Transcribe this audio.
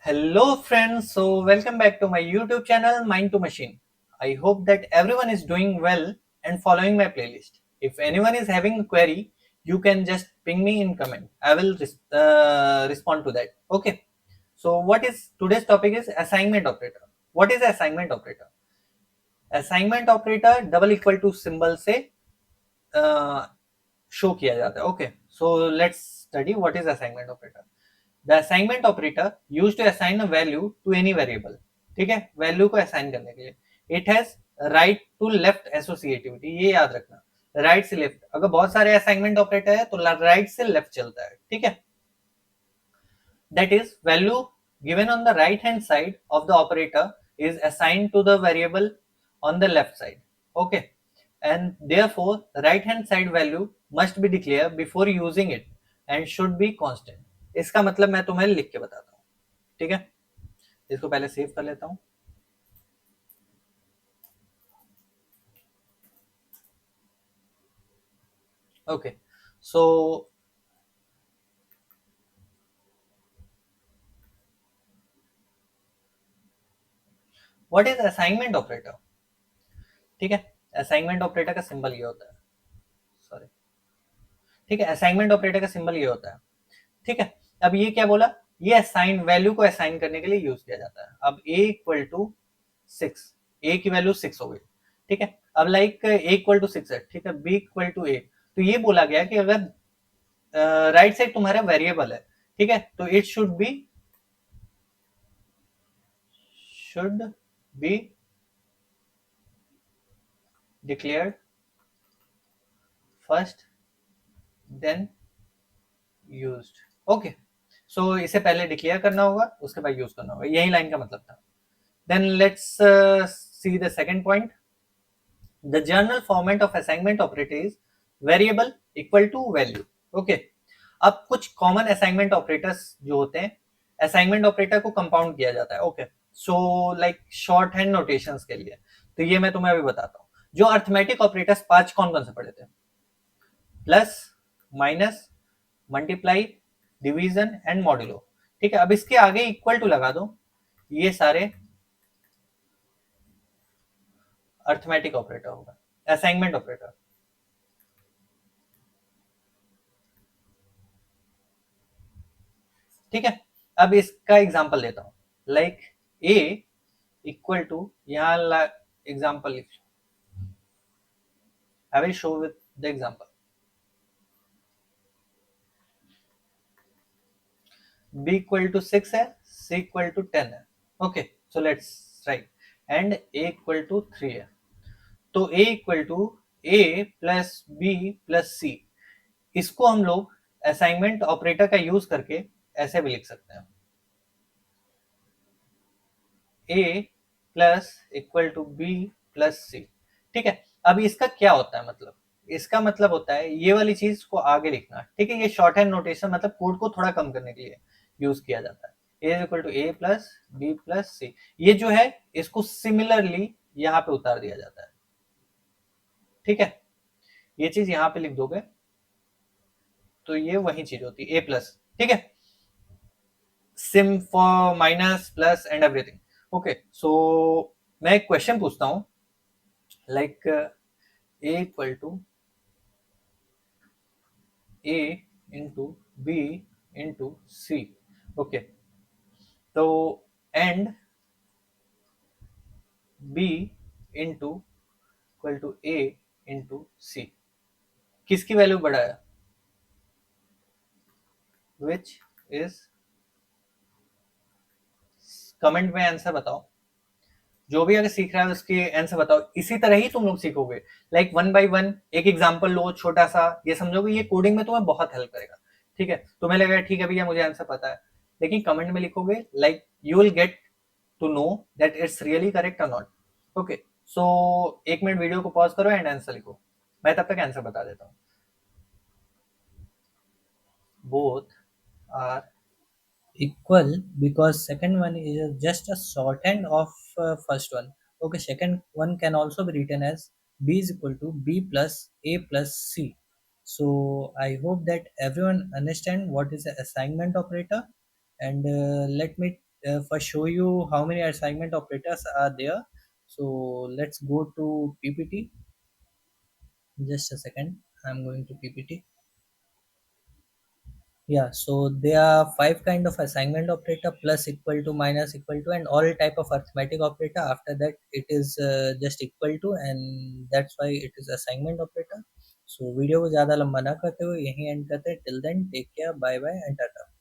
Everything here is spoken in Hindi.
Hello friends, so welcome back to my YouTube channel Mind to Machine. I hope that everyone is doing well and following my playlist. If anyone is having a query, you can just ping me in comment. I will respond to that. Okay. So what is today's topic is assignment operator. What is assignment operator? Assignment operator double equal to symbol से शो किया जाता है. Okay, so let's study what is assignment operator. The assignment operator use to assign a value to any variable. ठीक है, वैल्यू को असाइन करने के लिए it has right to left associativity. ये याद रखना, राइट से लेफ्ट. अगर बहुत सारे असाइनमेंट ऑपरेटर है तो राइट से लेफ्ट चलता है. ठीक है, that is value given on the right hand side of the operator is assigned to the variable on the left side. Okay, and therefore the right hand side value must be declared before using it and should be constant. इसका मतलब मैं तुम्हें लिख के बताता हूँ. ठीक है, इसको पहले सेव कर लेता हूँ. Okay, so what is assignment operator? ठीक है, असाइनमेंट ऑपरेटर का सिंबल ये होता है. सॉरी, ठीक है, असाइनमेंट ऑपरेटर का सिंबल ये होता है. ठीक है, अब ये क्या बोला, ये असाइन वैल्यू को असाइन करने के लिए यूज किया जाता है. अब a इक्वल टू 6, a की वैल्यू 6 हो गई. ठीक है, अब लाइक a इक्वल टू 6 है. ठीक है, b इक्वल टू a. तो ये बोला गया कि अगर राइट साइड तुम्हारा वेरिएबल है, ठीक है, तो it should be declared first then used. Okay, so इसे पहले डिक्लेयर करना होगा, उसके बाद यूज करना होगा. यही लाइन का मतलब था. Then let's see the second point. The general format of assignment operator is variable equal to value. Okay. अब कुछ कॉमन असाइनमेंट ऑपरेटर्स जो होते हैं, असाइनमेंट ऑपरेटर को कंपाउंड किया जाता है. Okay, so like short hand notations के लिए तो ये मैं तुम्हें अभी बताता हूँ. जो अर्थमेटिक ऑपरेटर्स 5 कौन कौन से पढ़े थे? Plus, minus, multiply, division and modulo. ठीक है, अब इसके आगे इक्वल टू लगा दो. ये सारे अर्थमेटिक ऑपरेटर होगा, असाइनमेंट ऑपरेटर. ठीक है, अब इसका एग्जांपल देता हूं. लाइक a इक्वल टू, यहां एग्जांपल लिख. I will show with the example. b equal to 6 है, c इक्वल टू 10 है. Okay, so let's write. And a equal to 3 है. तो a equal to a plus b plus c. इसको हम लोग असाइनमेंट ऑपरेटर का यूज करके ऐसे भी लिख सकते हैं. a plus equal to b plus c. ठीक है, अब इसका क्या होता है मतलब? इसका मतलब होता है ये वाली चीज को आगे लिखना. ठीक है, ये शॉर्ट हैंड नोटेशन मतलब कोड को थोड़ा कम करने के लिए यूज किया जाता है. a is equal to a plus b plus c. ये जो है इसको सिमिलरली यहाँ पे उतार दिया जाता है. ठीक है, ये चीज यहाँ पे लिख दोगे तो ये वही चीज होती है a प्लस. ठीक है, same for minus plus and everything. Okay, so मैं एक क्वेश्चन पूछता हूँ. Like a equal to a into b into c. Okay, तो and b into equal to a into c. किसकी वैल्यू बड़ा है? विच इज, कमेंट में आंसर बताओ. जो भी अगर सीख रहा है उसके आंसर बताओ. इसी तरह ही तुम लोग सीखोगे. लाइक वन बाय वन एक एग्जांपल लो छोटा सा, ये समझोगे ये कोडिंग में तुम्हें बहुत हेल्प करेगा. ठीक है, तुम्हें लगेगा ठीक है भैया मुझे आंसर पता है, लेकिन कमेंट में लिखोगे like you will get to know that it's really correct और not. Okay, so 1 minute video को पॉज करो एंड आंसर लिखो. मैं तब तक आंसर बता देता हूँ. Both are equal because second one is just a shorthand of first one. Okay, second one can also be written as b is equal to b plus a plus c. So I hope that everyone understand what is the assignment operator. And let me first show you how many assignment operators are there. So let's go to PPT. Just a second, I'm going to PPT. Yeah, so there are five kind of assignment operator: plus, equal to, minus, equal to, and all type of arithmetic operator. After that, it is just equal to, and that's why it is assignment operator. So video को ज़्यादा लंबा ना करते हुए यहीं एंड करते हैं. Till then take care, bye bye and Tata.